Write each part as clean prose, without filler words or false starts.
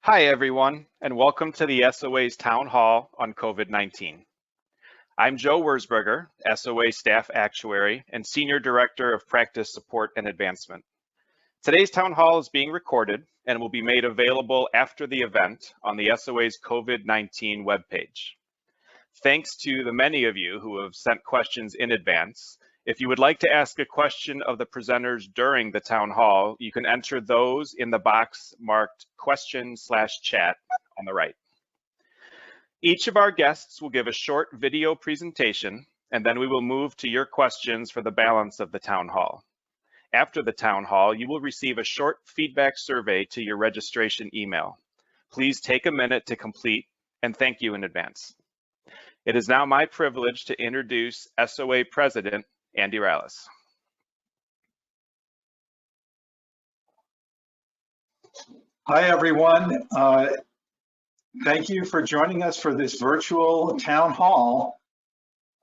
Hi, everyone, and welcome to the SOA's Town Hall on COVID-19. I'm Joe Wurzberger, SOA Staff Actuary and Senior Director of Practice Support and Advancement. Today's Town Hall is being recorded and will be made available after the event on the SOA's COVID-19 webpage. Thanks to the many of you who have sent questions in advance. If you would like to ask a question of the presenters during the town hall, you can enter those in the box marked question/chat on the right. Each of our guests will give a short video presentation, and then we will move to your questions for the balance of the town hall. After the town hall, you will receive a short feedback survey to your registration email. Please take a minute to complete, and thank you in advance. It is now my privilege to introduce SOA President Andy Rallis. Hi, everyone. Thank you for joining us for this virtual town hall.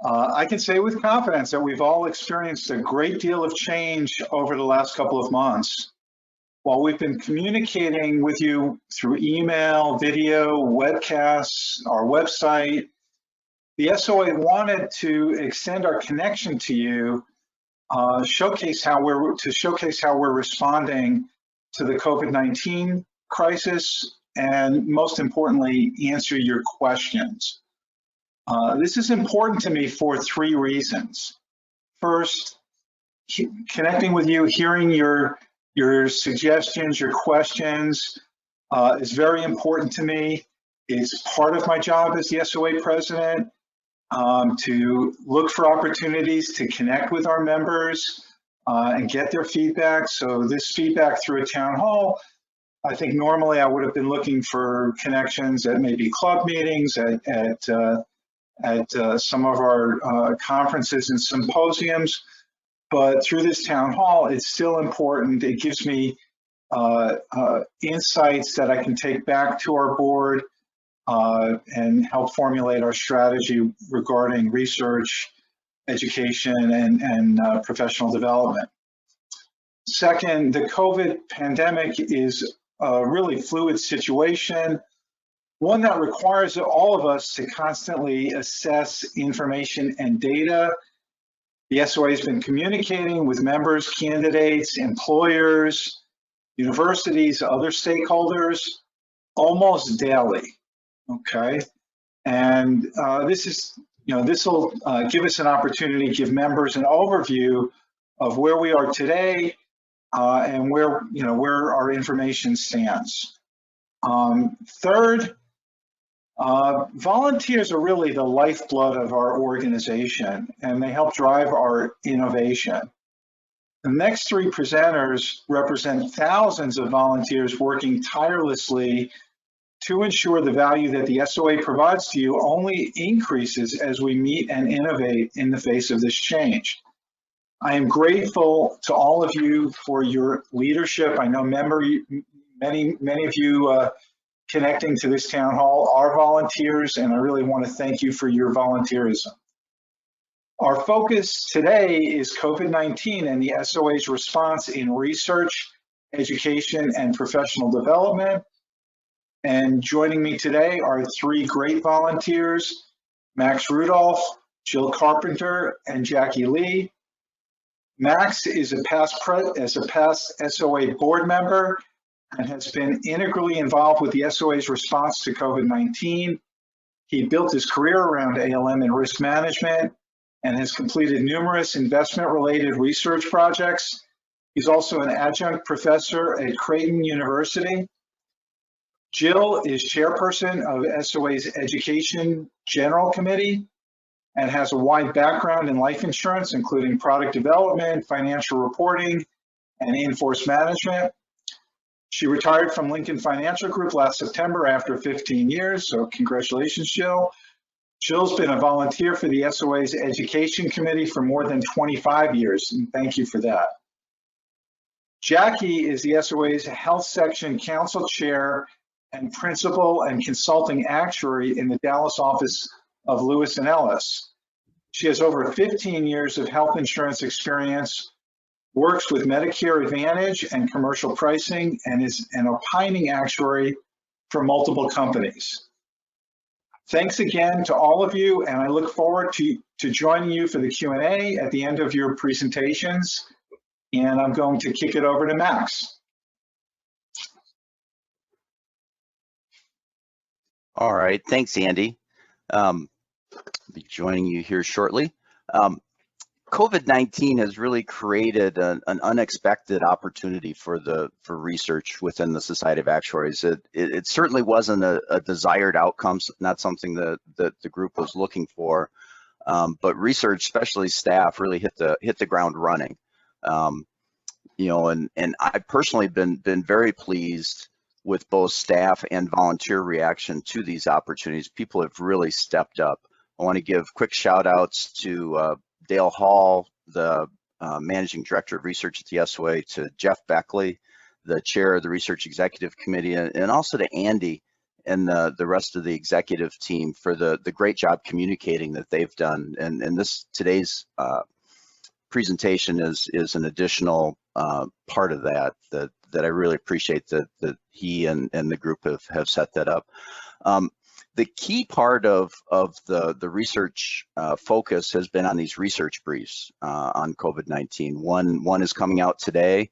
I can say with confidence that we've all experienced a great deal of change over the last couple of months. While we've been communicating with you through email, video, webcasts, our website, the SOA wanted to extend our connection to you, showcase how we're responding to the COVID-19 crisis, and most importantly, answer your questions. This is important to me for three reasons. First, connecting with you, hearing your suggestions, your questions is very important to me. It's part of my job as the SOA president. To look for opportunities to connect with our members and get their feedback. So this feedback through a town hall, I think normally I would have been looking for connections at maybe club meetings, at some of our conferences and symposiums. But through this town hall, it's still important. It gives me insights that I can take back to our board and help formulate our strategy regarding research, education, and professional development. Second, the COVID pandemic is a really fluid situation, one that requires all of us to constantly assess information and data. The SOA has been communicating with members, candidates, employers, universities, other stakeholders almost daily. Okay, and this will give us an opportunity to give members an overview of where we are today and where our information stands. Third, volunteers are really the lifeblood of our organization, and they help drive our innovation. The next three presenters represent thousands of volunteers working tirelessly to ensure the value that the SOA provides to you only increases as we meet and innovate in the face of this change. I am grateful to all of you for your leadership. I know many of you connecting to this town hall are volunteers, and I really want to thank you for your volunteerism. Our focus today is COVID-19 and the SOA's response in research, education, and professional development. And joining me today are three great volunteers, Max Rudolph, Jill Carpenter, and Jackie Lee. Max is a past SOA board member and has been integrally involved with the SOA's response to COVID-19. He built his career around ALM and risk management and has completed numerous investment-related research projects. He's also an adjunct professor at Creighton University. Jill is chairperson of SOA's Education General Committee and has a wide background in life insurance, including product development, financial reporting, and in-force management. She retired from Lincoln Financial Group last September after 15 years, so congratulations, Jill. Jill's been a volunteer for the SOA's Education Committee for more than 25 years, and thank you for that. Jackie is the SOA's Health Section Council Chair and Principal and Consulting Actuary in the Dallas office of Lewis & Ellis. She has over 15 years of health insurance experience, works with Medicare Advantage and commercial pricing, and is an opining actuary for multiple companies. Thanks again to all of you, and I look forward to joining you for the Q&A at the end of your presentations. And I'm going to kick it over to Max. All right, thanks, Andy. I'll be joining you here shortly. COVID-19 has really created an unexpected opportunity for research within the Society of Actuaries. It certainly wasn't a desired outcome, not something that the group was looking for, but research, especially staff, really hit the ground running. You know, and I've personally been very pleased with both staff and volunteer reaction to these opportunities. People have really stepped up. I want to give quick shout outs to Dale Hall, the Managing Director of Research at the SOA, to Jeff Beckley, the Chair of the Research Executive Committee, and also to Andy and the rest of the executive team for the great job communicating that they've done. And today's presentation is an additional part of that I really appreciate that he and the group have set that up. The key part of the research focus has been on these research briefs on COVID-19. One is coming out today.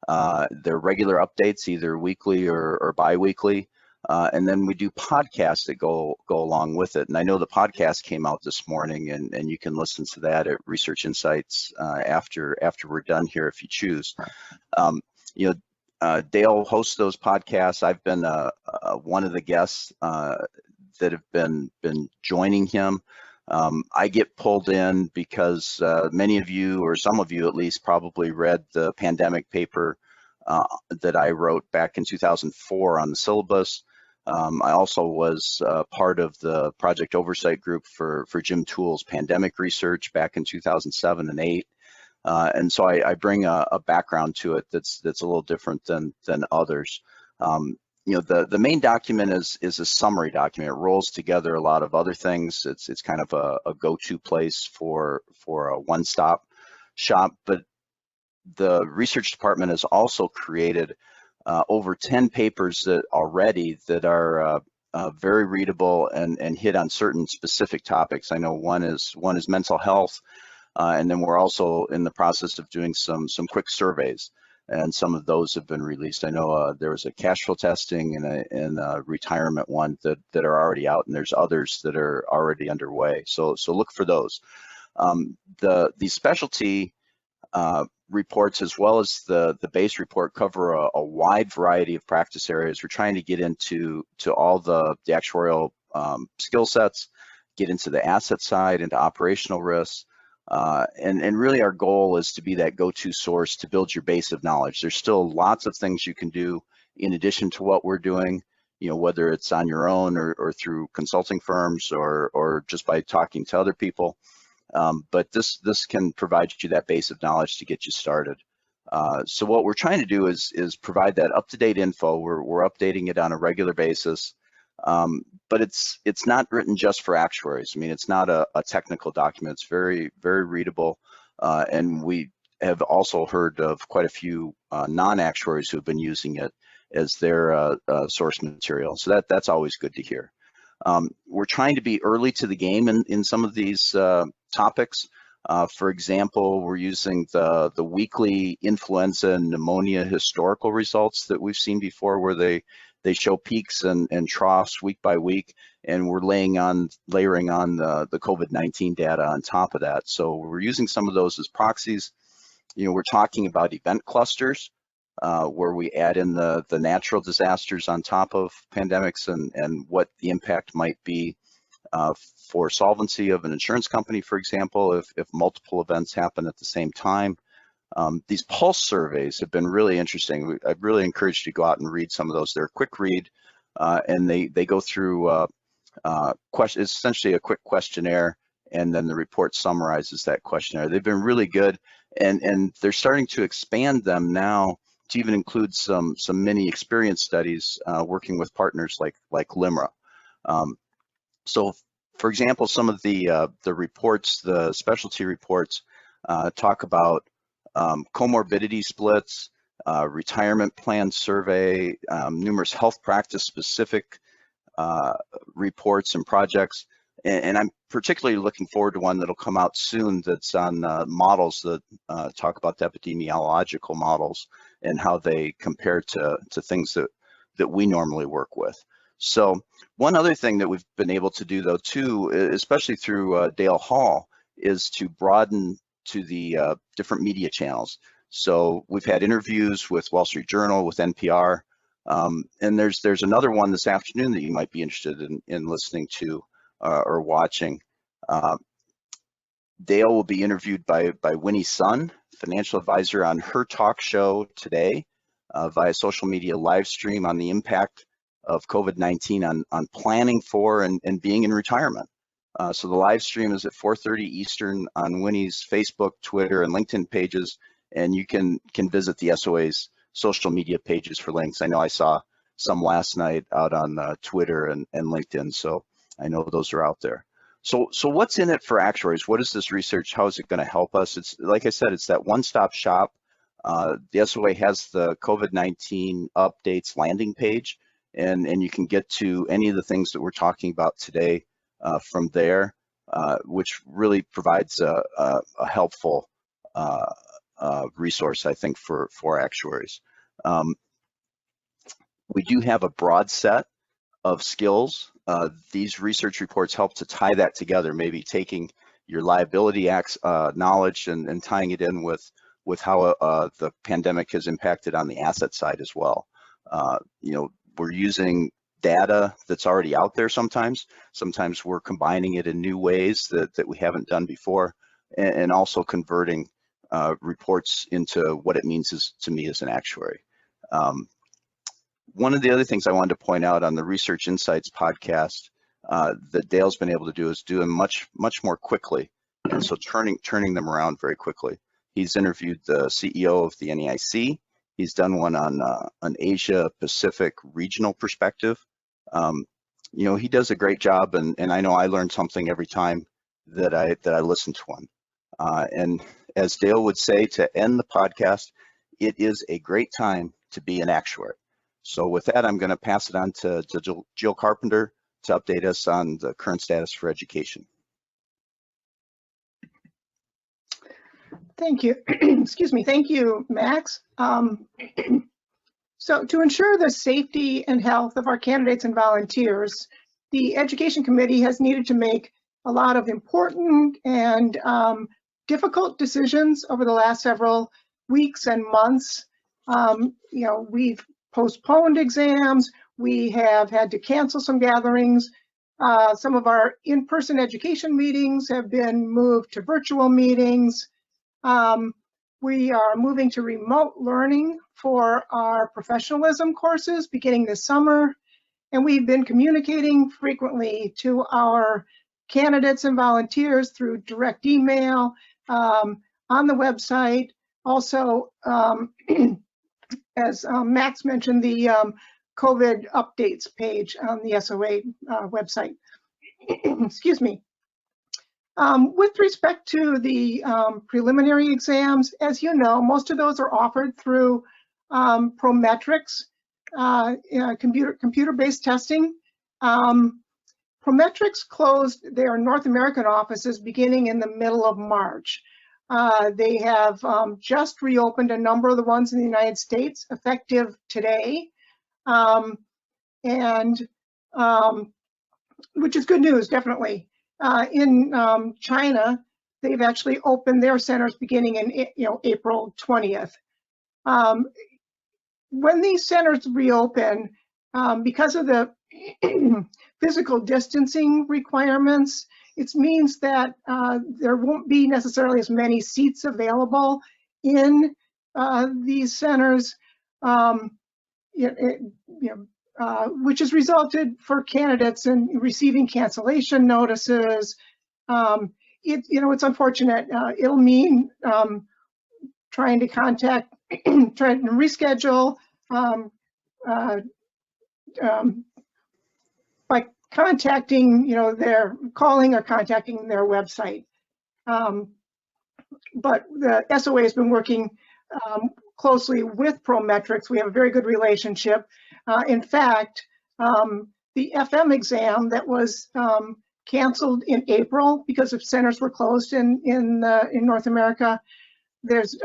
They're regular updates, either weekly or bi-weekly. And then we do podcasts that go along with it. And I know the podcast came out this morning, and you can listen to that at Research Insights after we're done here if you choose. You know, Dale hosts those podcasts. I've been one of the guests that have been joining him. I get pulled in because many of you, or some of you at least, probably read the pandemic paper that I wrote back in 2004 on the syllabus. I also was part of the project oversight group for Jim Toole's pandemic research back in 2007 and 8. And so I bring a background to it that's a little different than others. You know, the main document is a summary document. It rolls together a lot of other things. It's kind of a go-to place for a one-stop shop. But the research department has also created over 10 papers that are very readable and hit on certain specific topics. I know one is mental health, and then we're also in the process of doing some quick surveys, and some of those have been released. I know there was a cash flow testing and a retirement one that are already out, and there's others that are already underway. So look for those. The specialty reports, as well as the base report, cover a wide variety of practice areas. We're trying to get into all the actuarial skill sets, get into the asset side, into operational risks, and really our goal is to be that go-to source to build your base of knowledge. There's still lots of things you can do in addition to what we're doing, you know, whether it's on your own or through consulting firms or just by talking to other people. But this can provide you that base of knowledge to get you started. So what we're trying to do is provide that up-to-date info. We're updating it on a regular basis, but it's not written just for actuaries. I mean, it's not a technical document. It's very, very readable, and we have also heard of quite a few non-actuaries who have been using it as their source material. So that's always good to hear. We're trying to be early to the game in some of these topics. For example, we're using the weekly influenza and pneumonia historical results that we've seen before, where they show peaks and troughs week by week, and we're layering on the COVID-19 data on top of that. So we're using some of those as proxies. You know, we're talking about event clusters, where we add in the natural disasters on top of pandemics and what the impact might be for solvency of an insurance company, for example, if multiple events happen at the same time. These pulse surveys have been really interesting. I'd really encourage you to go out and read some of those. They're a quick read, and they go through it's essentially a quick questionnaire, and then the report summarizes that questionnaire. They've been really good, and they're starting to expand them now to even include some mini experience studies working with partners like LIMRA. So, for example, some of the reports, the specialty reports, talk about comorbidity splits, retirement plan survey, numerous health practice specific reports and projects. And I'm particularly looking forward to one that'll come out soon that's on models that talk about the epidemiological models and how they compare to things that we normally work with. So one other thing that we've been able to do though too, especially through Dale Hall, is to broaden to the different media channels. So we've had interviews with Wall Street Journal, with NPR, and there's another one this afternoon that you might be interested in listening to or watching. Dale will be interviewed by Winnie Sun, financial advisor, on her talk show today via social media live stream on the impact of COVID-19 on planning for and being in retirement. So the live stream is at 4:30 Eastern on Winnie's Facebook, Twitter, and LinkedIn pages, and you can visit the SOA's social media pages for links. I know I saw some last night out on Twitter and LinkedIn, so I know those are out there. So what's in it for actuaries? What is this research? How is it going to help us? It's, like I said, it's that one-stop shop. The SOA has the COVID-19 updates landing page, and you can get to any of the things that we're talking about today from there, which really provides a helpful resource, I think, for actuaries. We do have a broad set of skills. These research reports help to tie that together, maybe taking your liability knowledge and tying it in with how the pandemic has impacted on the asset side as well. You know, we're using data that's already out there sometimes. Sometimes we're combining it in new ways that we haven't done before, and also converting reports into what it means to me as an actuary. One of the other things I wanted to point out on the Research Insights podcast that Dale's been able to do is do them much more quickly, and so turning them around very quickly. He's interviewed the CEO of the NEIC. He's done one on an Asia Pacific regional perspective. You know, he does a great job, and I know I learn something every time that I listen to one. And as Dale would say to end the podcast, it is a great time to be an actuary. So with that, I'm going to pass it on to Jill Carpenter to update us on the current status for education. Thank you. Excuse me. Thank you, Max. So to ensure the safety and health of our candidates and volunteers, the Education Committee has needed to make a lot of important and difficult decisions over the last several weeks and months. You know, we've postponed exams. We have had to cancel some gatherings. Some of our in-person education meetings have been moved to virtual meetings. We are moving to remote learning for our professionalism courses beginning this summer. And we've been communicating frequently to our candidates and volunteers through direct email, on the website. Also, as Max mentioned, the COVID updates page on the SOA website. Excuse me. With respect to the preliminary exams, as you know, most of those are offered through Prometrics, computer-based testing. Prometrics closed their North American offices beginning in the middle of March. They have just reopened a number of the ones in the United States effective today, which is good news, definitely. In China, they've actually opened their centers beginning in April 20th. When these centers reopen, because of the physical distancing requirements, it means that there won't be necessarily as many seats available in these centers, which has resulted for candidates in receiving cancellation notices. It's unfortunate. It'll mean trying to reschedule by contacting, calling or contacting their website. But the SOA has been working closely with Prometrics. We have a very good relationship. In fact, the FM exam that was canceled in April because of centers were closed in North America, there's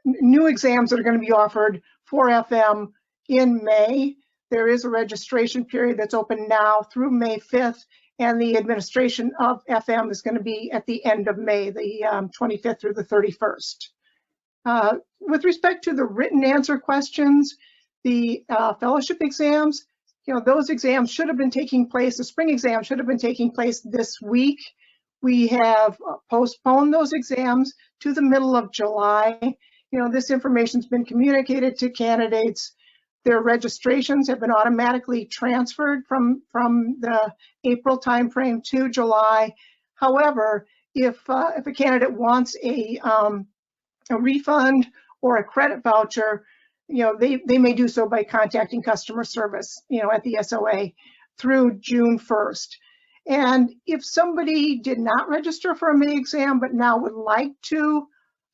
new exams that are going to be offered for FM in May. There is a registration period that's open now through May 5th, and the administration of FM is going to be at the end of May, the 25th through the 31st. With respect to the written answer questions, the fellowship exams, those exams should have been taking place, the spring exam should have been taking place this week. We have postponed those exams to the middle of July. This information's been communicated to candidates. Their registrations have been automatically transferred from the April timeframe to July. However, if a candidate wants a refund or a credit voucher, they may do so by contacting customer service, at the SOA through June 1st. And if somebody did not register for a May exam but now would like to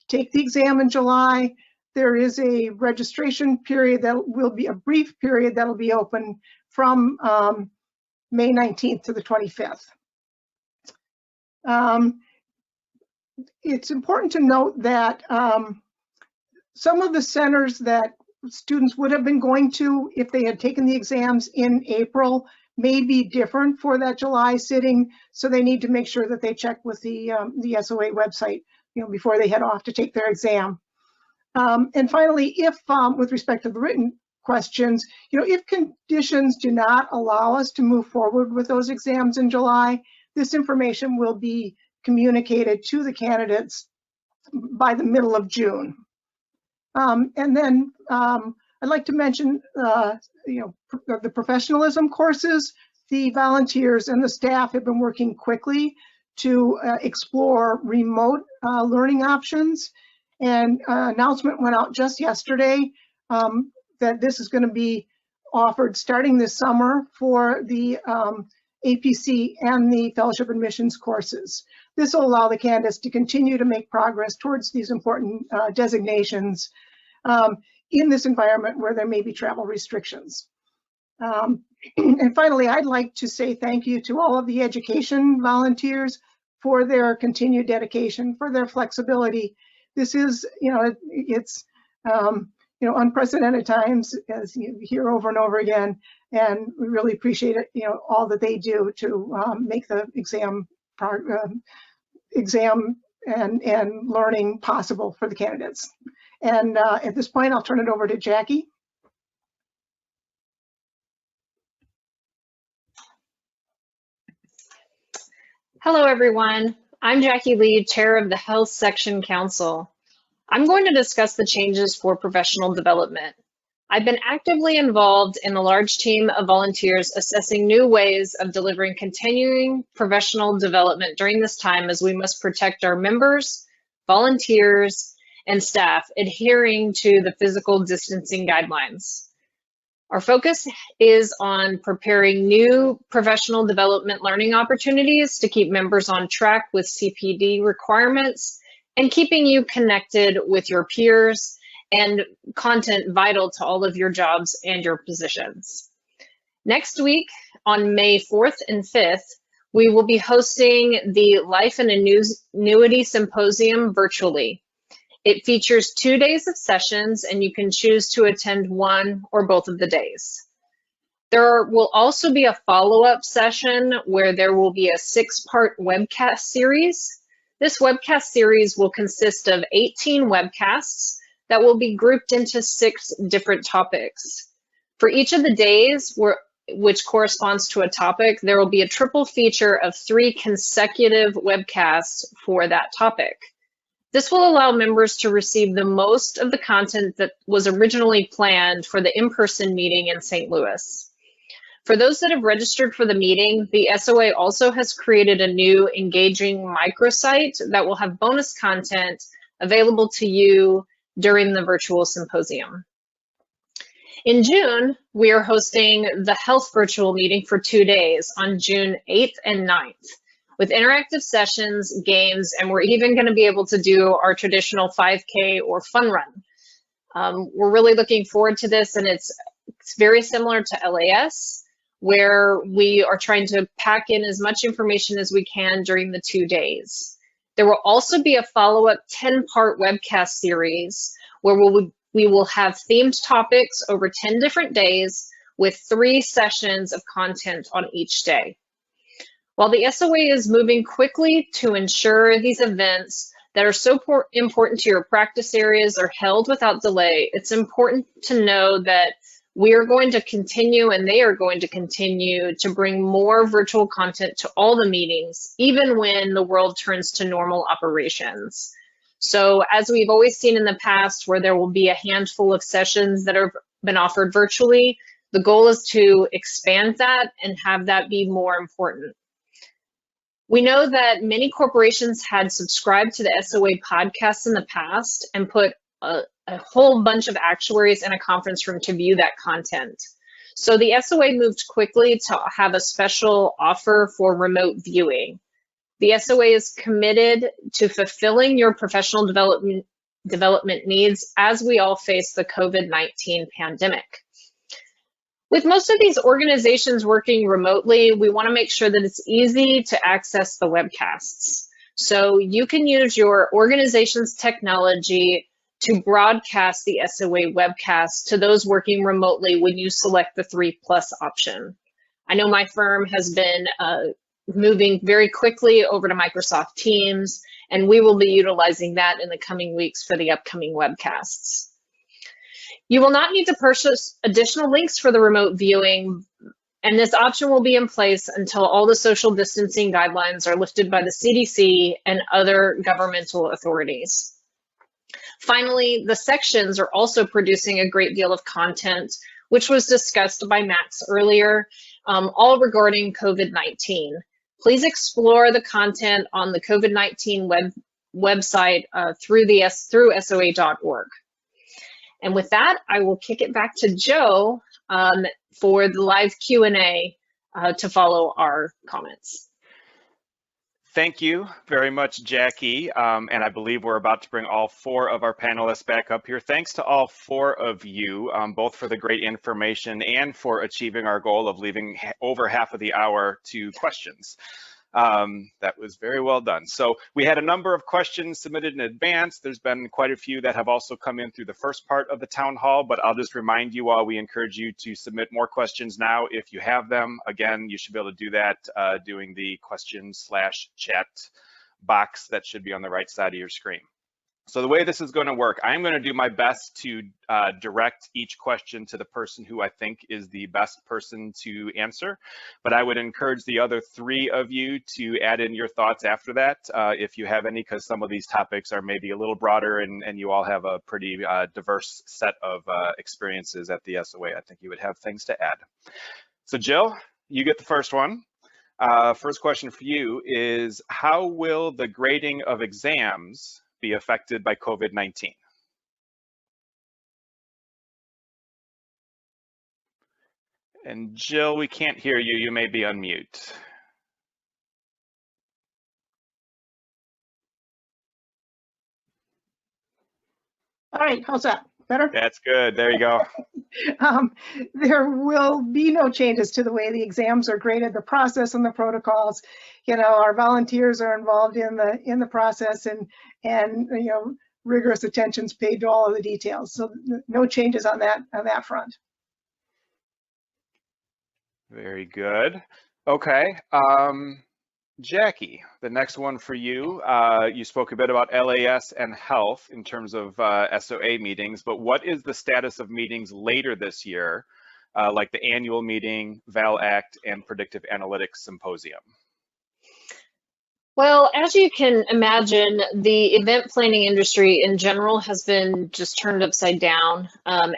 take the exam in July, there is a registration period that will be a brief period that will be open from May 19th to the 25th. It's important to note that some of the centers that students would have been going to if they had taken the exams in April may be different for that July sitting, so they need to make sure that they check with the SOA website, before they head off to take their exam. And finally, if with respect to the written questions, if conditions do not allow us to move forward with those exams in July, this information will be communicated to the candidates by the middle of June. And then I'd like to mention, the professionalism courses. The volunteers and the staff have been working quickly to explore remote learning options. And announcement went out just yesterday that this is going to be offered starting this summer for the APC and the fellowship admissions courses. This will allow the candidates to continue to make progress towards these important designations in this environment where there may be travel restrictions. And finally, I'd like to say thank you to all of the education volunteers for their continued dedication, for their flexibility. This is, it's unprecedented times, as you hear over and over again, and we really appreciate it, all that they do to make the exam and learning possible for the candidates. And at this point, I'll turn it over to Jackie. Hello, everyone. I'm Jackie Lee, Chair of the Health Section Council. I'm going to discuss the changes for professional development. I've been actively involved in a large team of volunteers assessing new ways of delivering continuing professional development during this time, as we must protect our members, volunteers, and staff, adhering to the physical distancing guidelines. Our focus is on preparing new professional development learning opportunities to keep members on track with CPD requirements and keeping you connected with your peers and content vital to all of your jobs and your positions. Next week, on May 4th and 5th, we will be hosting the Life and Annuity Symposium virtually. It features 2 days of sessions, and you can choose to attend one or both of the days. There will also be a follow-up session where there will be a 6-part webcast series. This webcast series will consist of 18 webcasts that will be grouped into 6 different topics. For each of the days, which corresponds to a topic, there will be a triple feature of 3 consecutive webcasts for that topic. This will allow members to receive the most of the content that was originally planned for the in-person meeting in St. Louis. For those that have registered for the meeting, the SOA also has created a new engaging microsite that will have bonus content available to you during the virtual symposium. In June, we are hosting the health virtual meeting for 2 days on June 8th and 9th. With interactive sessions, games, and we're even going to be able to do our traditional 5K or fun run. We're really looking forward to this, and it's very similar to LAS, where we are trying to pack in as much information as we can during the 2 days. There will also be a follow-up 10-part webcast series where we will have themed topics over 10 different days with 3 sessions of content on each day. While the SOA is moving quickly to ensure these events that are so important to your practice areas are held without delay, it's important to know that we are going to continue, and they are going to continue to bring more virtual content to all the meetings, even when the world turns to normal operations. So as we've always seen in the past, where there will be a handful of sessions that have been offered virtually, the goal is to expand that and have that be more important. We know that many corporations had subscribed to the SOA podcast in the past and put a whole bunch of actuaries in a conference room to view that content. So the SOA moved quickly to have a special offer for remote viewing. The SOA is committed to fulfilling your professional development needs as we all face the COVID-19 pandemic. With most of these organizations working remotely, we want to make sure that it's easy to access the webcasts. So you can use your organization's technology to broadcast the SOA webcast to those working remotely when you select the 3+ option. I know my firm has been moving very quickly over to Microsoft Teams, and we will be utilizing that in the coming weeks for the upcoming webcasts. You will not need to purchase additional links for the remote viewing, and this option will be in place until all the social distancing guidelines are lifted by the CDC and other governmental authorities. Finally, the sections are also producing a great deal of content, which was discussed by Max earlier, all regarding COVID-19. Please explore the content on the COVID-19 website through SOA.org. And with that, I will kick it back to Joe for the live Q&A to follow our comments. Thank you very much, Jackie. And I believe we're about to bring all 4 of our panelists back up here. Thanks to all 4 of you, both for the great information and for achieving our goal of leaving over half of the hour to questions. That was very well done. So we had a number of questions submitted in advance. There's been quite a few that have also come in through the first part of the town hall, but I'll just remind you all, we encourage you to submit more questions now if you have them. Again, you should be able to do that doing the questions/chat box that should be on the right side of your screen. So the way this is going to work, I'm going to do my best to direct each question to the person who I think is the best person to answer, but I would encourage the other 3 of you to add in your thoughts after that, if you have any, because some of these topics are maybe a little broader and you all have a pretty diverse set of experiences at the SOA. I think you would have things to add. So Jill, you get the first one. First question for you is, how will the grading of exams be affected by COVID-19? And Jill, we can't hear you. You may be on mute. All right, how's that? Better? That's good. There you go. There will be no changes to the way the exams are graded, the process and the protocols. You know, our volunteers are involved in the process, and you know, rigorous attention's paid to all of the details. So no changes on that front. Very good. Okay. Jackie, the next one for you. You spoke a bit about LAS and health in terms of SOA meetings, but what is the status of meetings later this year, like the annual meeting, ValAct, and Predictive Analytics Symposium? Well, as you can imagine, the event planning industry in general has been just turned upside down.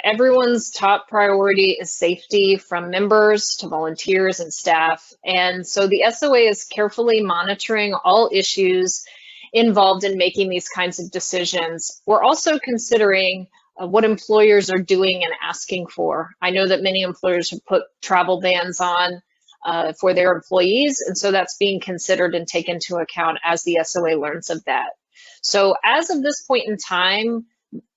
Everyone's top priority is safety, from members to volunteers and staff. And so the SOA is carefully monitoring all issues involved in making these kinds of decisions. We're also considering what employers are doing and asking for. I know that many employers have put travel bans on for their employees, and so that's being considered and taken into account as the SOA learns of that. So as of this point in time,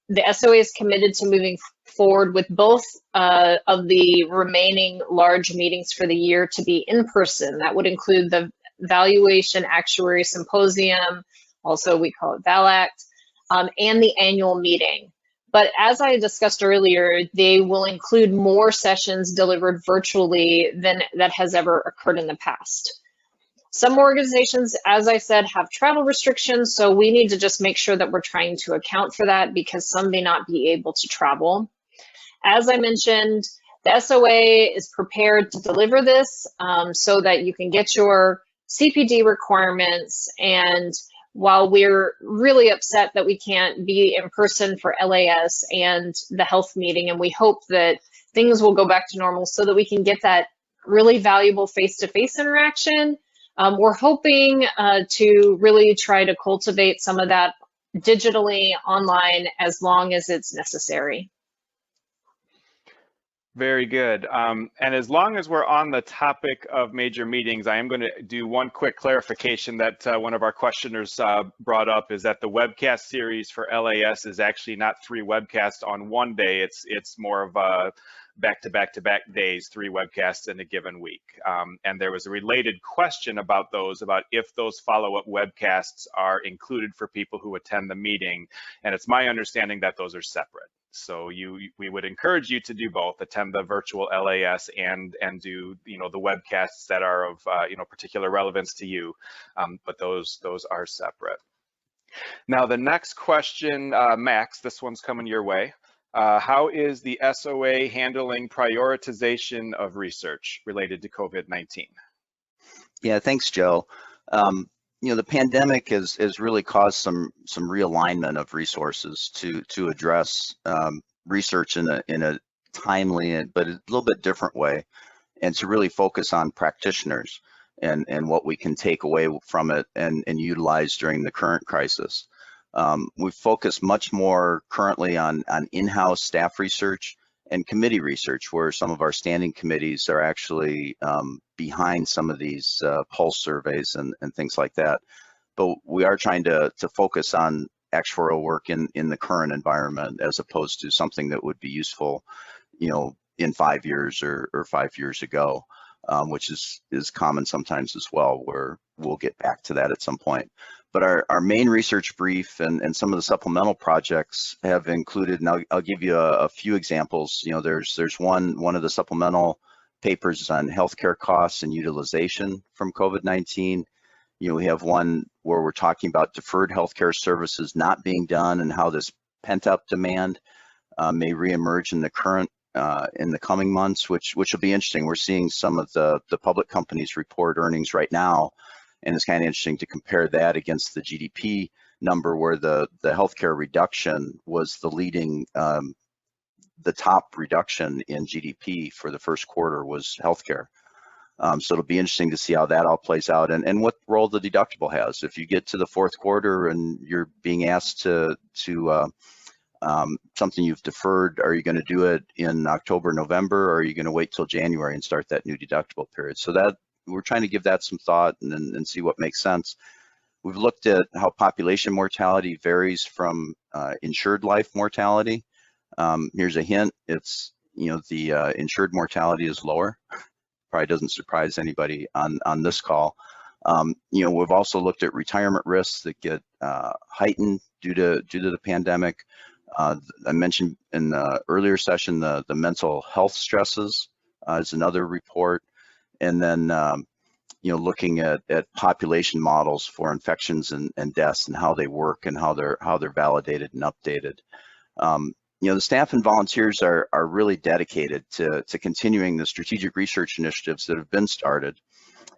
the SOA is committed to moving forward with both of the remaining large meetings for the year to be in person. That would include the Valuation Actuary Symposium, also we call it VALACT, and the annual meeting. But as I discussed earlier, they will include more sessions delivered virtually than that has ever occurred in the past. Some organizations, as I said, have travel restrictions, so we need to just make sure that we're trying to account for that because some may not be able to travel. As I mentioned, the SOA is prepared to deliver this so that you can get your CPD requirements. And while we're really upset that we can't be in person for LAS and the health meeting, and we hope that things will go back to normal so that we can get that really valuable face-to-face interaction, we're hoping to really try to cultivate some of that digitally online as long as it's necessary. Very good. And as long as we're on the topic of major meetings, I am going to do one quick clarification that one of our questioners brought up, is that the webcast series for LAS is actually not 3 webcasts on one day. It's more of a back-to-back-to-back days, 3 webcasts in a given week. And there was a related question about if those follow-up webcasts are included for people who attend the meeting. And it's my understanding that those are separate. So we would encourage you to do both, attend the virtual LAS and do the webcasts that are of particular relevance to you, but those are separate. Now the next question, Max, this one's coming your way. How is the SOA handling prioritization of research related to COVID-19? Yeah, thanks, Joe. The pandemic has really caused some realignment of resources to address research in a timely but a little bit different way, and to really focus on practitioners and what we can take away from it and utilize during the current crisis. We focus much more currently on in-house staff research and committee research, where some of our standing committees are actually behind some of these pulse surveys and things like that. But we are trying to focus on actuarial work in the current environment, as opposed to something that would be useful, in 5 years or 5 years ago, which is common sometimes as well, where we'll get back to that at some point. But our main research brief and some of the supplemental projects have included, and I'll give you a few examples. There's one of the supplemental papers on healthcare costs and utilization from COVID-19. We have one where we're talking about deferred healthcare services not being done and how this pent-up demand may reemerge in the coming months, which will be interesting. We're seeing some of the public companies report earnings right now, and it's kind of interesting to compare that against the GDP number, where the healthcare reduction was the top reduction in GDP for the first quarter was healthcare. So it'll be interesting to see how that all plays out, and what role the deductible has. If you get to the fourth quarter and you're being asked to something you've deferred, are you going to do it in October, November, or are you going to wait till January and start that new deductible period? So that we're trying to give that some thought and see what makes sense. We've looked at how population mortality varies from insured life mortality. Here's a hint: it's the insured mortality is lower. Probably doesn't surprise anybody on this call. We've also looked at retirement risks that get heightened due to the pandemic. I mentioned in the earlier session the mental health stresses is another report, and then looking at population models for infections and deaths and how they work and how they're validated and updated. The staff and volunteers are really dedicated to continuing the strategic research initiatives that have been started.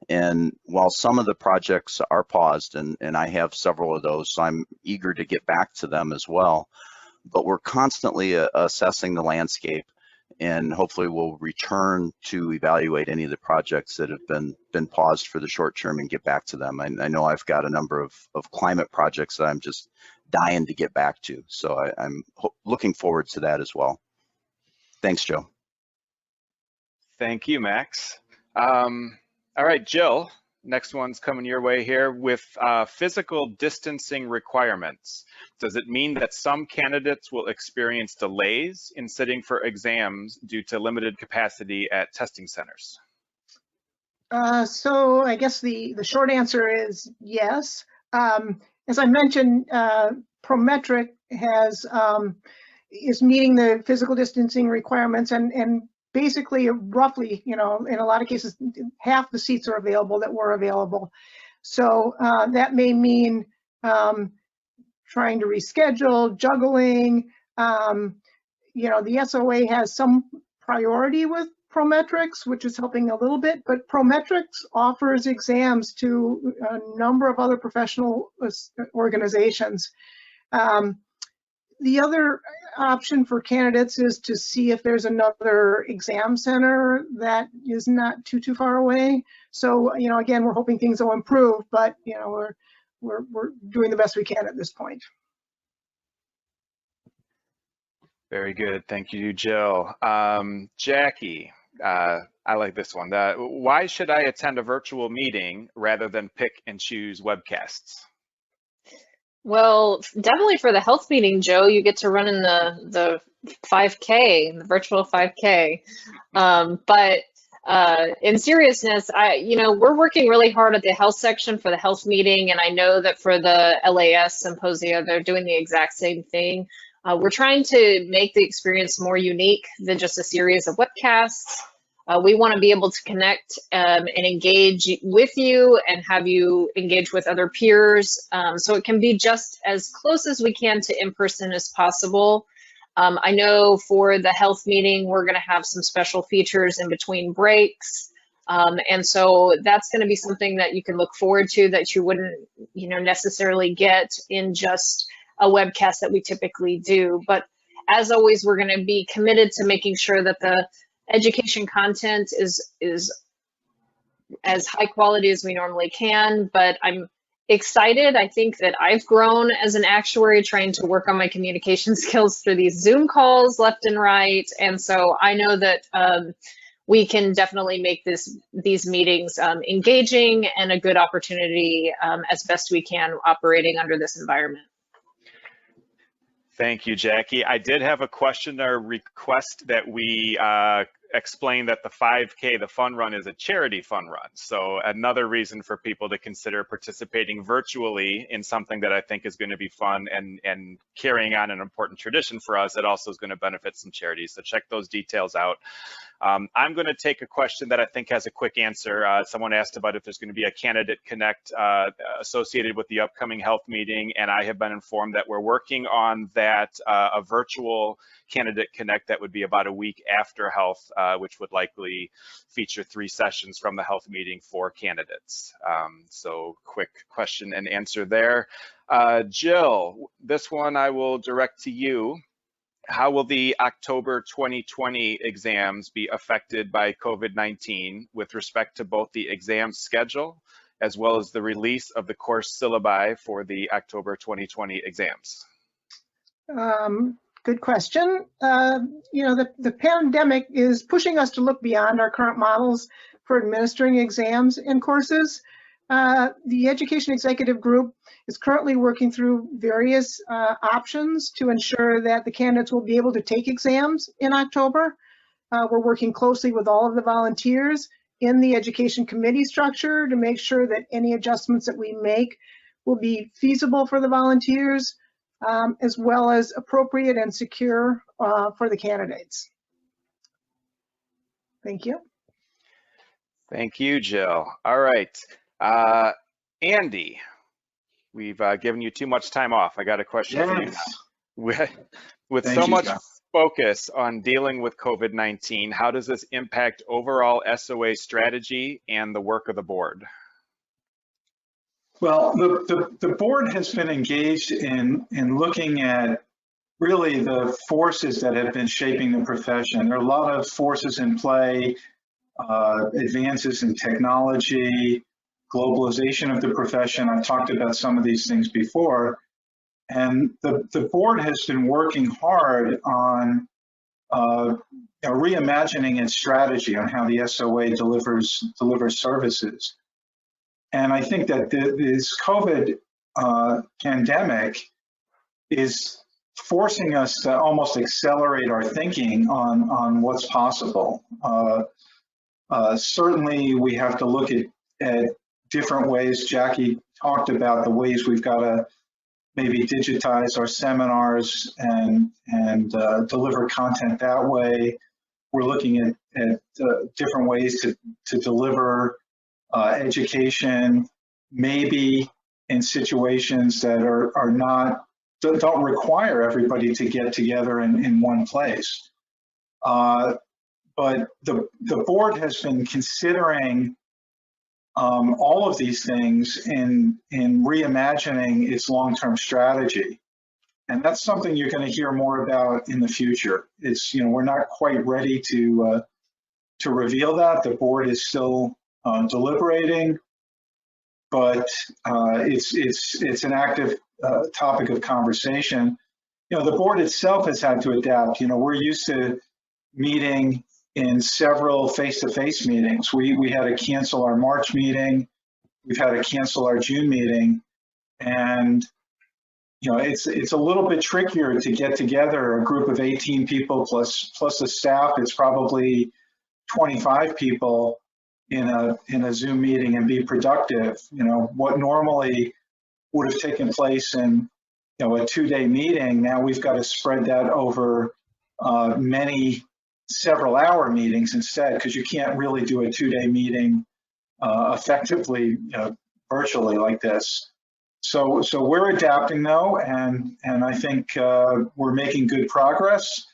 And while some of the projects are paused, and I have several of those, so I'm eager to get back to them as well, but we're constantly assessing the landscape, and hopefully we'll return to evaluate any of the projects that have been paused for the short term and get back to them. I know I've got a number of climate projects that I'm just dying to get back to, so I'm looking forward to that as well. Thanks, Joe. Thank you, Max. All right, Jill, next one's coming your way here. With physical distancing requirements, does it mean that some candidates will experience delays in sitting for exams due to limited capacity at testing centers? So I guess the short answer is yes. As I mentioned, Prometric is meeting the physical distancing requirements, and basically, roughly, in a lot of cases, half the seats are available that were available. So that may mean trying to reschedule, juggling. The SOA has some priority with Prometrics, which is helping a little bit, but Prometrics offers exams to a number of other professional organizations. The other option for candidates is to see if there's another exam center that is not too far away. So, again, we're hoping things will improve, but, we're doing the best we can at this point. Very good. Thank you, Jill. Jackie, I like this one. Why should I attend a virtual meeting rather than pick and choose webcasts? Well, definitely for the health meeting, Joe, you get to run in the 5K, the virtual 5K. But in seriousness, we're working really hard at the health section for the health meeting, and I know that for the LAS symposia, they're doing the exact same thing. We're trying to make the experience more unique than just a series of webcasts. We want to be able to connect and engage with you and have you engage with other peers. So it can be just as close as we can to in-person as possible. I know for the health meeting, we're going to have some special features in between breaks. And so that's going to be something that you can look forward to that you wouldn't, necessarily get in just a webcast that we typically do. But as always, we're going to be committed to making sure that the education content is as high quality as we normally can, but I'm excited. I think that I've grown as an actuary trying to work on my communication skills through these Zoom calls left and right. And so I know that we can definitely make these meetings engaging and a good opportunity as best we can operating under this environment. Thank you, Jackie. I did have a question or request that we explain that the 5K, the fun run, is a charity fun run. So another reason for people to consider participating virtually in something that I think is going to be fun and carrying on an important tradition for us. It also is going to benefit some charities. So check those details out. I'm going to take a question that I think has a quick answer. Someone asked about if there's going to be a candidate connect associated with the upcoming health meeting, and I have been informed that we're working on that, a virtual candidate connect that would be about a week after health, which would likely feature 3 sessions from the health meeting for candidates. So quick question and answer there. Jill, this one I will direct to you. How will the October 2020 exams be affected by COVID-19 with respect to both the exam schedule as well as the release of the course syllabi for the October 2020 exams? Good question. The pandemic is pushing us to look beyond our current models for administering exams and courses. The Education Executive Group is currently working through various options to ensure that the candidates will be able to take exams in October. We're working closely with all of the volunteers in the education committee structure to make sure that any adjustments that we make will be feasible for the volunteers, as well as appropriate and secure for the candidates. Thank you. Thank you, Jill. All right. Andy, we've given you too much time off. I got a question for you now. With so much focus on dealing with COVID-19, how does this impact overall SOA strategy and the work of the board? Well, the board has been engaged in looking at really the forces that have been shaping the profession. There are a lot of forces in play, advances in technology, globalization of the profession. I've talked about some of these things before. And the board has been working hard on reimagining its strategy on how the SOA delivers services. And I think that this COVID pandemic is forcing us to almost accelerate our thinking on what's possible. Certainly, we have to look at different ways. Jackie talked about the ways we've got to maybe digitize our seminars and deliver content that way. We're looking at different ways to deliver education, maybe in situations that don't require everybody to get together in one place. But the board has been considering all of these things in reimagining its long-term strategy. And that's something you're going to hear more about in the future. It's, we're not quite ready to reveal that. The board is still deliberating, but it's an active topic of conversation. The board itself has had to adapt. We're used to meeting in several face-to-face meetings. We had to cancel our March meeting. We've had to cancel our June meeting. And, it's a little bit trickier to get together a group of 18 people plus the staff. It's probably 25 people in a Zoom meeting and be productive. What normally would have taken place in, a 2-day meeting, now we've got to spread that over many several-hour meetings instead, because you can't really do a 2-day meeting effectively virtually like this. So we're adapting though, and I think we're making good progress.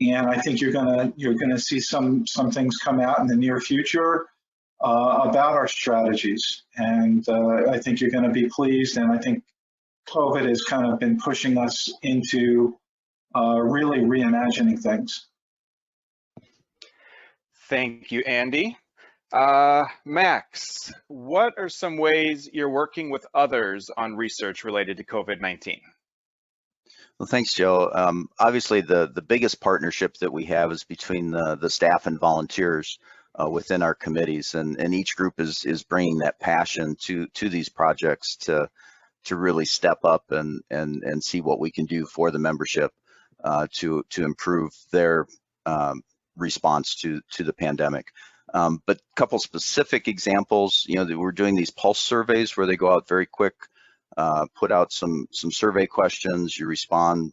And I think you're gonna see some things come out in the near future about our strategies. And I think you're gonna be pleased. And I think COVID has kind of been pushing us into really reimagining things. Thank you, Andy. Max, what are some ways you're working with others on research related to COVID-19? Well, thanks, Joe. Obviously, the biggest partnership that we have is between the staff and volunteers within our committees, and each group is bringing that passion to these projects to really step up and see what we can do for the membership to improve their response to the pandemic. But a couple specific examples, that we're doing these pulse surveys where they go out very quick, put out some survey questions, you respond,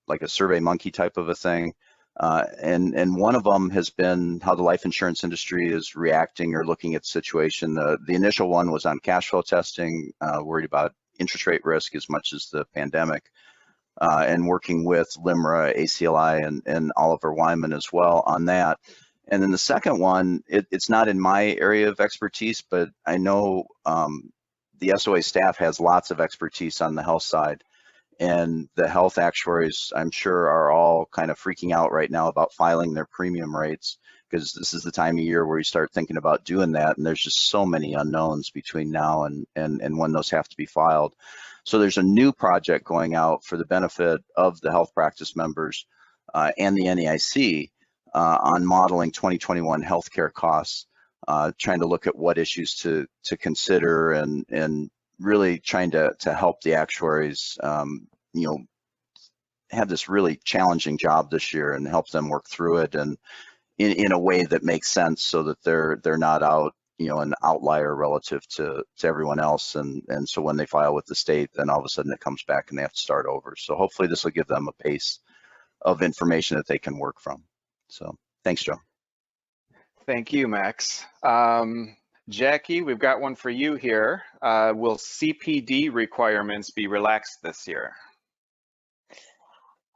like a Survey Monkey type of a thing. And one of them has been how the life insurance industry is reacting or looking at the situation. The initial one was on cash flow testing, worried about interest rate risk as much as the pandemic, and working with LIMRA, ACLI, and Oliver Wyman as well on that. And then the second one, it's not in my area of expertise, but I know the SOA staff has lots of expertise on the health side. And the health actuaries, I'm sure, are all kind of freaking out right now about filing their premium rates, because this is the time of year where you start thinking about doing that. And there's just so many unknowns between now and when those have to be filed. So there's a new project going out for the benefit of the health practice members and the NAIC on modeling 2021 healthcare costs, trying to look at what issues to consider and really trying to help the actuaries, have this really challenging job this year and help them work through it and in a way that makes sense so that they're not out, an outlier relative to everyone else. And so when they file with the state, then all of a sudden it comes back and they have to start over. So hopefully this will give them a pace of information that they can work from. So thanks, Joe. Thank you, Max. Jackie, we've got one for you here. Will CPD requirements be relaxed this year?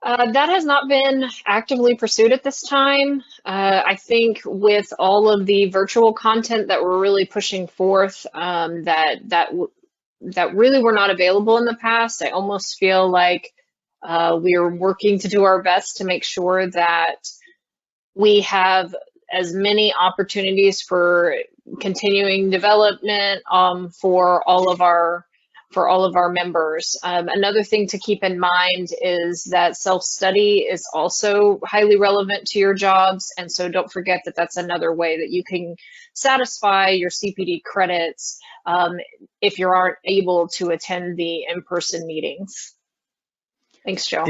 That has not been actively pursued at this time. I think with all of the virtual content that we're really pushing forth, that really were not available in the past, I almost feel like we are working to do our best to make sure that we have as many opportunities for continuing development for all of our for all of our members. Another thing to keep in mind is that self-study is also highly relevant to your jobs. And so don't forget that that's another way that you can satisfy your CPD credits if you aren't able to attend the in-person meetings. Thanks, Joe.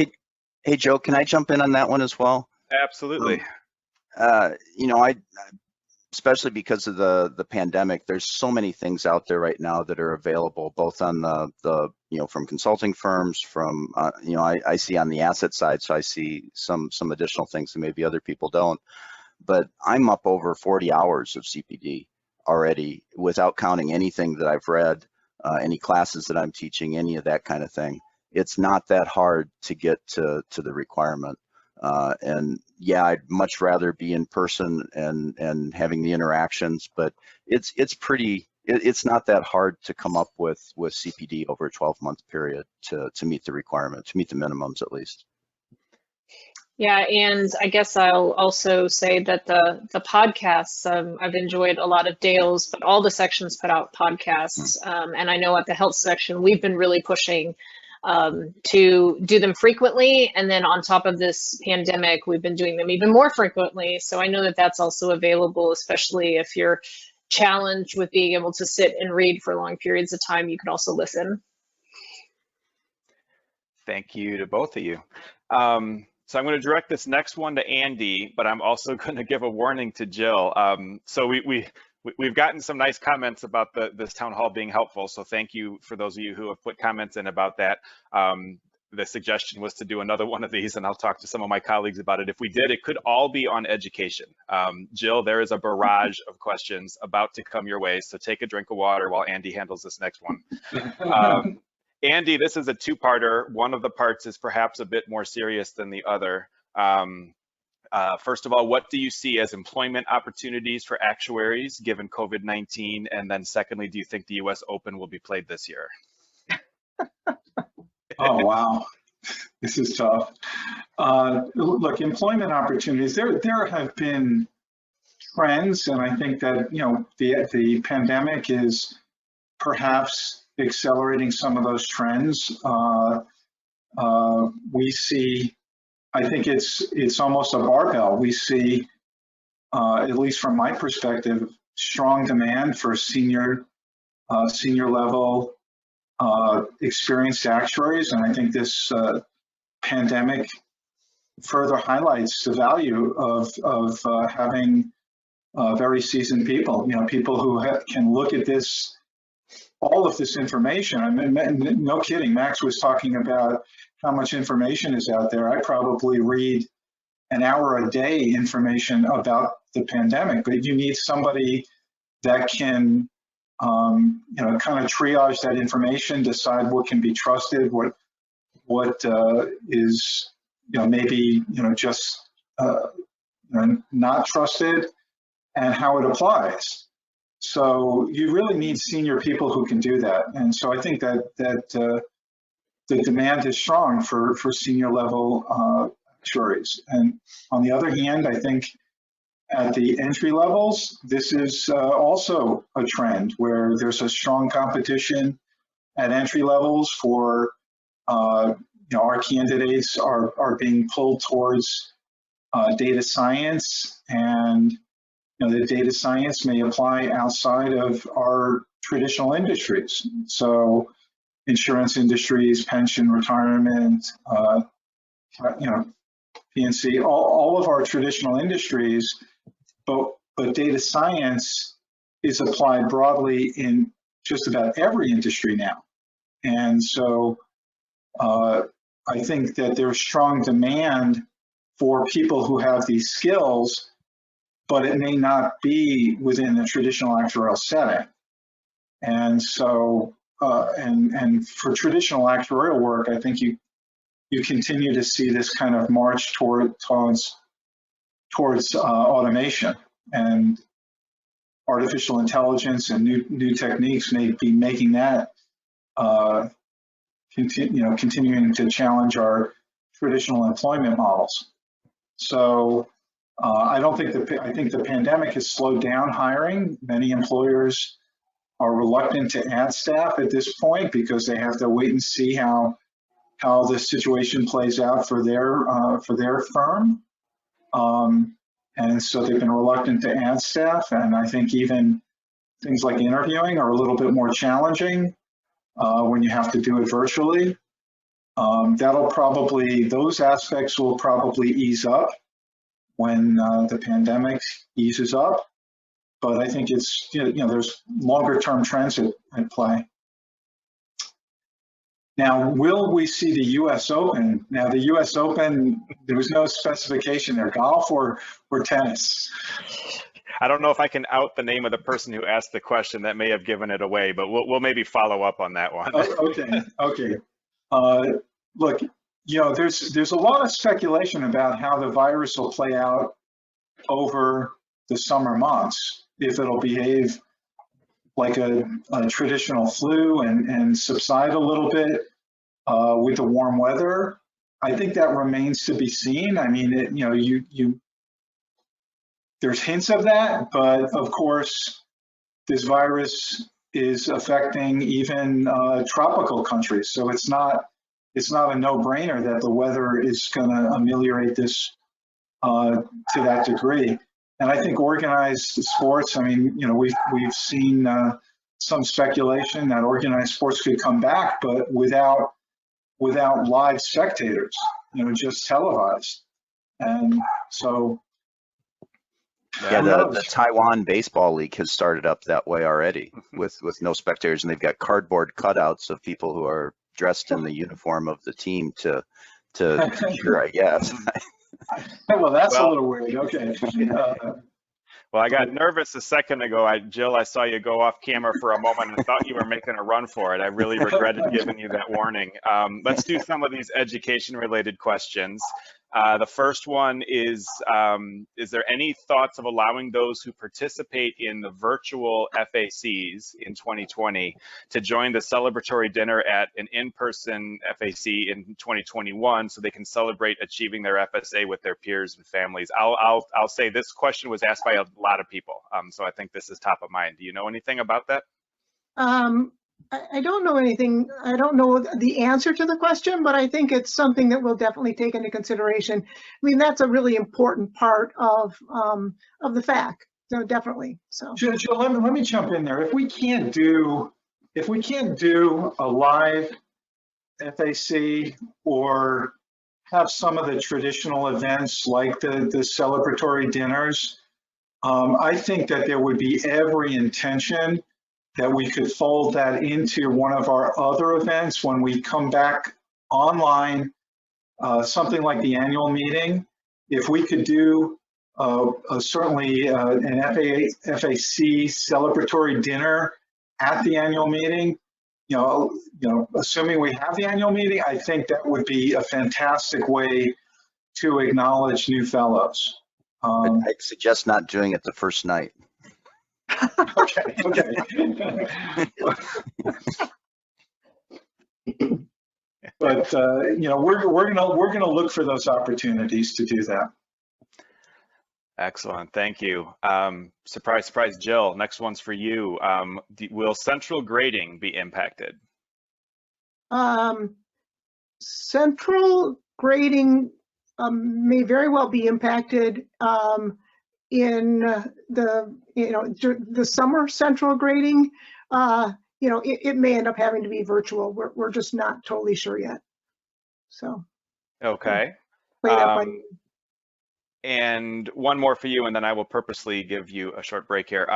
Hey, Joe, can I jump in on that one as well? Absolutely. You know, especially because of the pandemic, there's so many things out there right now that are available, both on the you know, from consulting firms, from you know, I see on the asset side, so I see some additional things that maybe other people don't. But I'm up over 40 hours of CPD already, without counting anything that I've read, any classes that I'm teaching, any of that kind of thing. It's not that hard to get to the requirement. And yeah, I'd much rather be in person and having the interactions, but it's not that hard to come up with CPD over a 12-month period to meet the requirement, to meet the minimums at least. Yeah, and I guess I'll also say that the podcasts, I've enjoyed a lot of Dale's, but all the sections put out podcasts. And I know at the health section, we've been really pushing to do them frequently. And then on top of this pandemic, we've been doing them even more frequently. So I know that that's also available, especially if you're challenged with being able to sit and read for long periods of time, you can also listen. Thank you to both of you. So I'm going to direct this next one to Andy, but I'm also going to give a warning to Jill. So we've gotten some nice comments about this town hall being helpful. So thank you for those of you who have put comments in about that. The suggestion was to do another one of these, and I'll talk to some of my colleagues about it. If we did, it could all be on education. Jill, there is a barrage of questions about to come your way, so take a drink of water while Andy handles this next one. Andy, this is a two-parter. One of the parts is perhaps a bit more serious than the other. First of all, what do you see as employment opportunities for actuaries given COVID-19? And then secondly, do you think the US Open will be played this year? Oh, wow. This is tough. Look, employment opportunities, there have been trends, and I think that, you know, the pandemic is perhaps accelerating some of those trends. We see, I think it's almost a barbell. We see, at least from my perspective, strong demand for senior level experienced actuaries, and I think this pandemic further highlights the value of having very seasoned people. You know, people who can look at this. All of this information, I mean, no kidding, Max was talking about how much information is out there. I probably read an hour a day information about the pandemic, but you need somebody that can, you know, kind of triage that information, decide what can be trusted, what is, you know, maybe, you know, just not trusted, and how it applies. So you really need senior people who can do that. And so I think that the demand is strong for senior level actuaries. And on the other hand, I think at the entry levels, this is also a trend where there's a strong competition at entry levels for, you know, our candidates are being pulled towards data science, and you know, the data science may apply outside of our traditional industries. So insurance industries, pension, retirement, you know, PNC, all of our traditional industries, but data science is applied broadly in just about every industry now. And so I think that there's strong demand for people who have these skills, but it may not be within the traditional actuarial setting. And so, and for traditional actuarial work, I think you continue to see this kind of march towards automation, and artificial intelligence and new techniques may be making that continuing to challenge our traditional employment models. So I think the pandemic has slowed down hiring. Many employers are reluctant to add staff at this point because they have to wait and see how the situation plays out for their firm. And so they've been reluctant to add staff. And I think even things like interviewing are a little bit more challenging when you have to do it virtually. Those aspects will probably ease up when the pandemic eases up. But I think it's, there's longer term trends at play. Now, will we see the US Open? Now, the US Open, there was no specification there, golf or tennis. I don't know if I can out the name of the person who asked the question. That may have given it away, but we'll maybe follow up on that one. Okay. Look, there's a lot of speculation about how the virus will play out over the summer months, if it'll behave like a traditional flu and subside a little bit with the warm weather. I think that remains to be seen. I mean, there's hints of that, but of course, this virus is affecting even tropical countries. So it's not a no-brainer that the weather is going to ameliorate this to that degree. And I think organized sports, I mean, we've seen some speculation that organized sports could come back, but without live spectators, just televised. And so. Yeah, the Taiwan Baseball League has started up that way already with no spectators, and they've got cardboard cutouts of people who are dressed in the uniform of the team to cheer, I guess. Well, that's a little weird. Okay. Well, I got nervous a second ago. Jill, I saw you go off camera for a moment and thought you were making a run for it. I really regretted giving you that warning. Let's do some of these education-related questions. The first one is there any thoughts of allowing those who participate in the virtual FACs in 2020 to join the celebratory dinner at an in-person FAC in 2021 so they can celebrate achieving their FSA with their peers and families? I'll say this question was asked by a lot of people, so I think this is top of mind. Do you know anything about that? I don't know anything. I don't know the answer to the question, but I think it's something that we'll definitely take into consideration. I mean, that's a really important part of the FAC. So definitely. So Jill, let me jump in there. If we can't do a live FAC or have some of the traditional events like the celebratory dinners, I think that there would be every intention that we could fold that into one of our other events when we come back online, something like the annual meeting. If we could do certainly an FAC celebratory dinner at the annual meeting, assuming we have the annual meeting, I think that would be a fantastic way to acknowledge new fellows. I'd suggest not doing it the first night. Okay. But we're gonna look for those opportunities to do that. Excellent, thank you. Surprise, surprise, Jill. Next one's for you. Will central grading be impacted? Central grading may very well be impacted. In the summer central grading, it may end up having to be virtual. We're just not totally sure yet. So. Okay. And one more for you, and then I will purposely give you a short break here.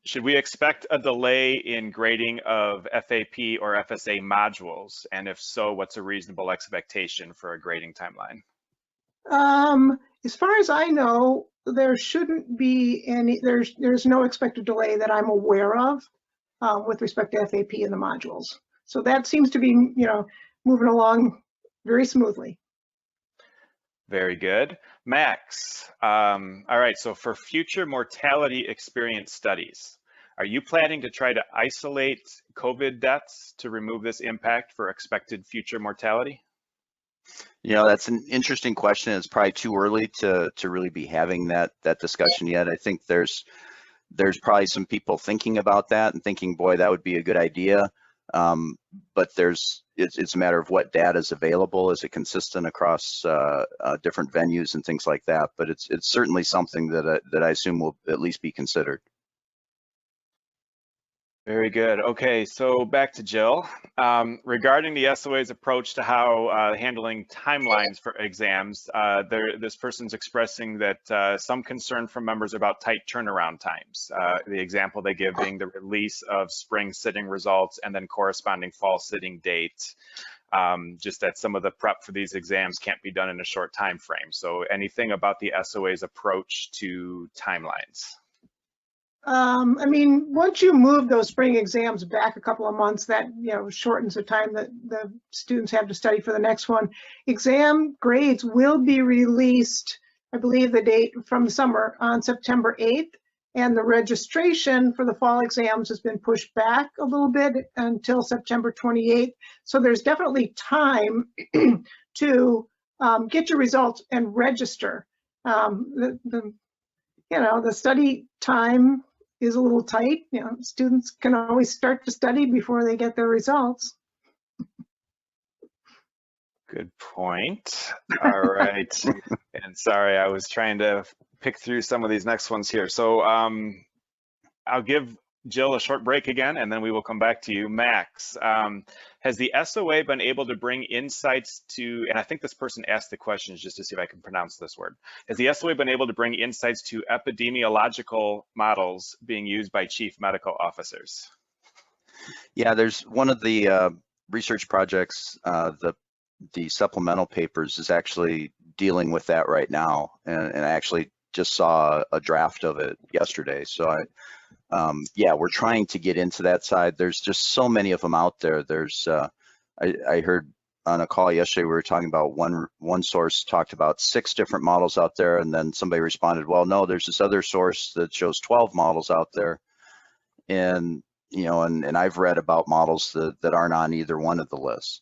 Should we expect a delay in grading of FAP or FSA modules? And if so, what's a reasonable expectation for a grading timeline? As far as I know, there shouldn't be any, there's no expected delay that I'm aware of with respect to FAP and the modules. So that seems to be, moving along very smoothly. Very good. Max, all right, so for future mortality experience studies, are you planning to try to isolate COVID deaths to remove this impact for expected future mortality? That's an interesting question. It's probably too early to really be having that discussion yet. I think there's There's probably some people thinking about that and thinking, boy, that would be a good idea. But it's a matter of what data is available. Is it consistent across different venues and things like that? But it's certainly something that I assume will at least be considered. Very good. Okay, so back to Jill. Regarding the SOA's approach to how handling timelines for exams, this person's expressing that some concern from members about tight turnaround times. The example they give being the release of spring sitting results and then corresponding fall sitting date. Just that some of the prep for these exams can't be done in a short time frame. So anything about the SOA's approach to timelines? I mean, once you move those spring exams back a couple of months, that, you know, shortens the time that the students have to study for the next one. Exam grades will be released, I believe the date from the summer, on September 8th, and the registration for the fall exams has been pushed back a little bit until September 28th. So there's definitely time to get your results and register. The study time is a little tight. You know, students can always start to study before they get their results. Good point. All right. And sorry, I was trying to pick through some of these next ones here. So I'll give Jill a short break again, and then we will come back to you. Max, has the SOA been able to bring insights to, and I think this person asked the questions just to see if I can pronounce this word. Has the SOA been able to bring insights to epidemiological models being used by chief medical officers? Yeah, there's one of the research projects, the supplemental papers is actually dealing with that right now. And I actually just saw a draft of it yesterday. So yeah, we're trying to get into that side. There's just so many of them out there. There's, I heard on a call yesterday, we were talking about one source talked about 6 different models out there, and then somebody responded, well, no, there's this other source that shows 12 models out there. And, you know, and I've read about models that aren't on either one of the lists.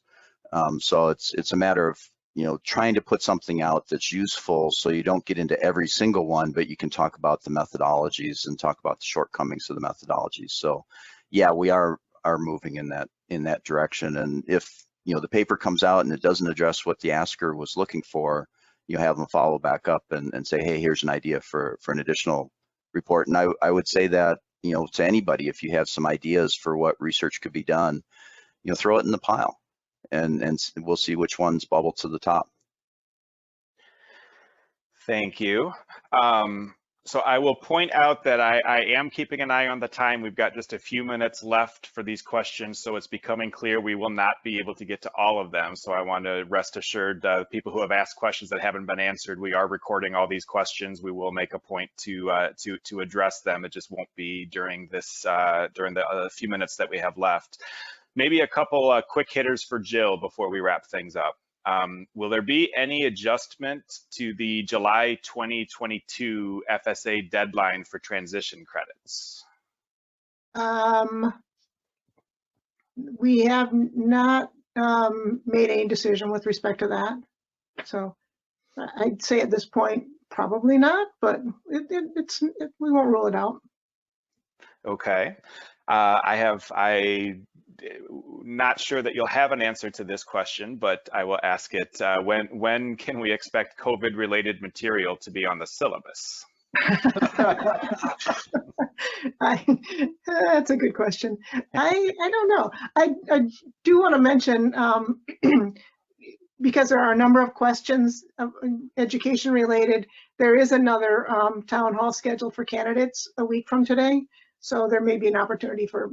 So it's a matter of, you know, trying to put something out that's useful so you don't get into every single one, but you can talk about the methodologies and talk about the shortcomings of the methodologies. So yeah, we are moving in that direction. And if, you know, the paper comes out and it doesn't address what the asker was looking for, you have them follow back up and say, hey, here's an idea for an additional report. And I would say that, you know, to anybody, if you have some ideas for what research could be done, you know, throw it in the pile. And we'll see which ones bubble to the top. Thank you. So I will point out that I am keeping an eye on the time. We've got just a few minutes left for these questions, so it's becoming clear we will not be able to get to all of them. So I want to rest assured people who have asked questions that haven't been answered, we are recording all these questions. We will make a point to address them. It just won't be during this during the few minutes that we have left. Maybe a couple quick hitters for Jill before we wrap things up. Will there be any adjustment to the July 2022 FSA deadline for transition credits? We have not made any decision with respect to that. So I'd say at this point, probably not, but we won't rule it out. Okay. Not sure that you'll have an answer to this question, but I will ask it. When can we expect COVID-related material to be on the syllabus? That's a good question. I don't know. I do want to mention, because there are a number of questions education related, there is another town hall scheduled for candidates a week from today. So there may be an opportunity for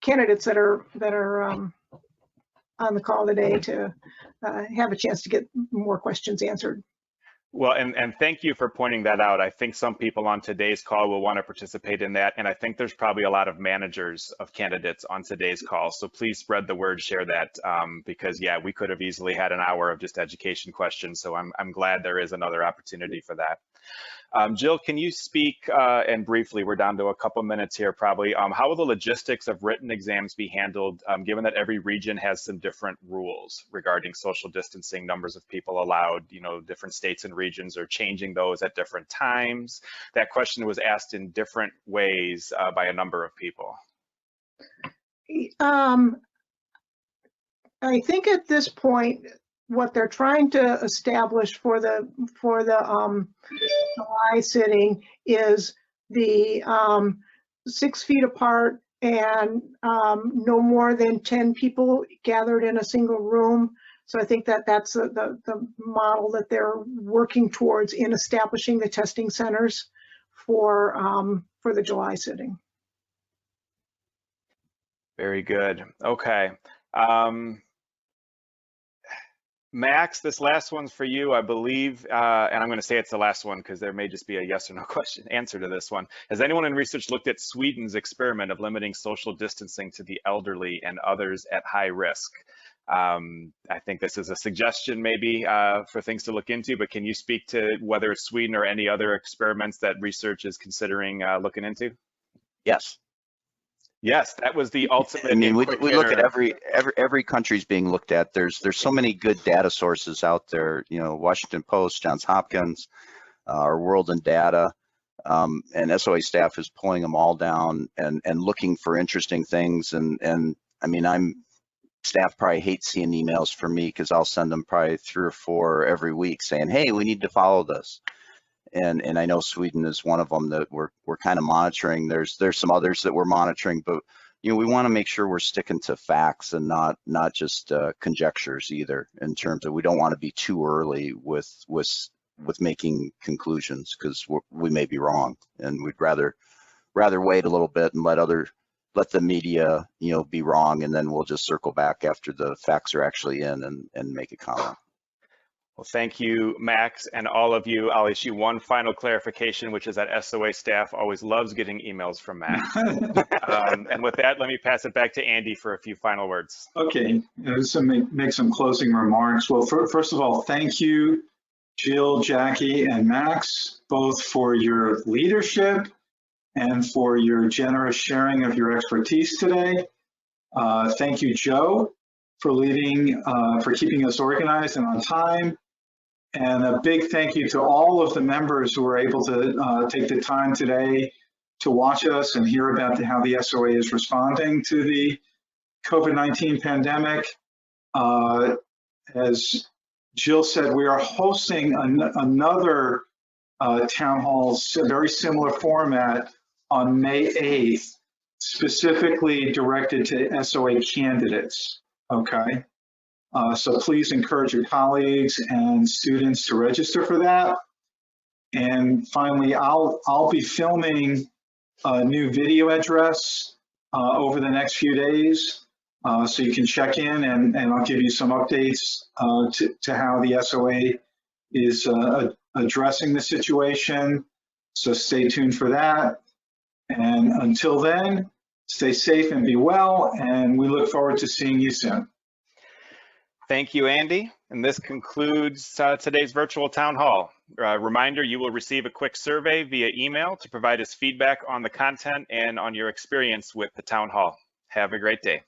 candidates that are on the call today to have a chance to get more questions answered. Well, and thank you for pointing that out. I think some people on today's call will want to participate in that, and I think there's probably a lot of managers of candidates on today's call. So please spread the word, share that, because yeah, we could have easily had an hour of just education questions. So I'm glad there is another opportunity for that. Jill, can you speak, and briefly, we're down to a couple minutes here probably, how will the logistics of written exams be handled, given that every region has some different rules regarding social distancing, numbers of people allowed, you know, different states and regions are changing those at different times? That question was asked in different ways by a number of people. I think at this point, what they're trying to establish for the July sitting is the 6 feet apart and no more than 10 people gathered in a single room. So I think that that's the model that they're working towards in establishing the testing centers for the July sitting. Very good. Okay. Max, this last one's for you, I believe, and I'm going to say it's the last one because there may just be a yes or no answer to this one. Has anyone in research looked at Sweden's experiment of limiting social distancing to the elderly and others at high risk? I think this is a suggestion maybe for things to look into, but can you speak to whether it's Sweden or any other experiments that research is considering looking into? Yes. Yes, that was the ultimate. I mean, we look at every country's being looked at. There's so many good data sources out there. You know, Washington Post, Johns Hopkins, our World in Data, and SOA staff is pulling them all down and looking for interesting things. And I mean, staff probably hates seeing emails from me because I'll send them probably 3 or 4 every week saying, hey, we need to follow this. And I know Sweden is one of them that we're kind of monitoring. There's some others that we're monitoring, but you know, we want to make sure we're sticking to facts and not just conjectures either. In terms of, we don't want to be too early with making conclusions because we may be wrong, and we'd rather wait a little bit and let the media, you know, be wrong, and then we'll just circle back after the facts are actually in and make a comment. Well, thank you, Max, and all of you. I'll issue one final clarification, which is that SOA staff always loves getting emails from Max. And with that, let me pass it back to Andy for a few final words. Okay, so make some closing remarks. Well, first of all, thank you, Jill, Jackie, and Max, both for your leadership and for your generous sharing of your expertise today. Thank you, Joe, for leading, for keeping us organized and on time. And a big thank you to all of the members who were able to take the time today to watch us and hear about how the SOA is responding to the COVID-19 pandemic. As Jill said, we are hosting another town hall, very similar format, on May 8th, specifically directed to SOA candidates, okay? So please encourage your colleagues and students to register for that. And finally, I'll be filming a new video address over the next few days, so you can check in, and I'll give you some updates to how the SOA is addressing the situation. So stay tuned for that. And until then, stay safe and be well, and we look forward to seeing you soon. Thank you, Andy. And this concludes today's virtual town hall. Reminder, you will receive a quick survey via email to provide us feedback on the content and on your experience with the town hall. Have a great day.